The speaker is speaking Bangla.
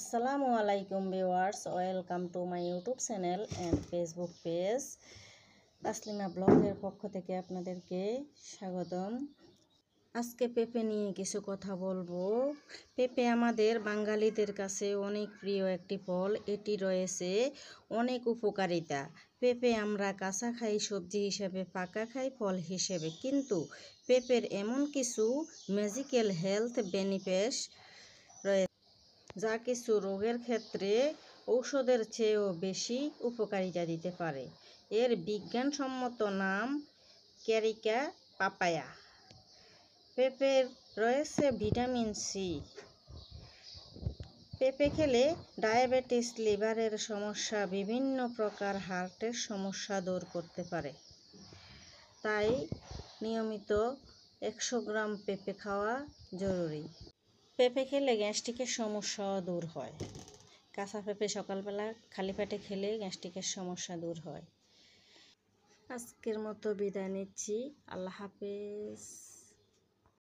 আসসালামু আলাইকুম viewers, welcome to my YouTube channel and Facebook page. Taslima ব্লগের পক্ষ থেকে আপনাদেরকে স্বাগতম। আজকে পেঁপে নিয়ে কিছু কথা বলবো। পেঁপে আমাদের বাঙালিদের কাছে অনেক প্রিয় একটি ফল। এটি রয়েছে অনেক উপকারিতা। পেঁপে আমরা কাঁচা খাই, সবজি হিসেবে, পাকা খাই, ফল হিসেবে। কিন্তু পেঁপের এমন কিছু ম্যাজিক্যাল হেলথ বেনিফিটস রয়েছে যা কিছু রোগের ক্ষেত্রে ঔষধের চেয়েও বেশি উপকারিতা দিতে পারে। এর বিজ্ঞানসম্মত নাম ক্যারিকা পাপায়া। পেঁপের রয়েছে ভিটামিন সি। পেঁপে খেলে ডায়াবেটিস, লিভারের সমস্যা, বিভিন্ন প্রকার হার্টের সমস্যা দূর করতে পারে। তাই নিয়মিত 100 গ্রাম পেঁপে খাওয়া জরুরি। পেঁপে খেলে গ্যাস্ট্রিকের সমস্যাও দূর হয়। কাঁচা পেঁপে সকালবেলা খালি পেটে খেলে গ্যাস্ট্রিকের সমস্যা দূর হয়। আজকের মতো বিদায় নিচ্ছি। আল্লাহ হাফেজ।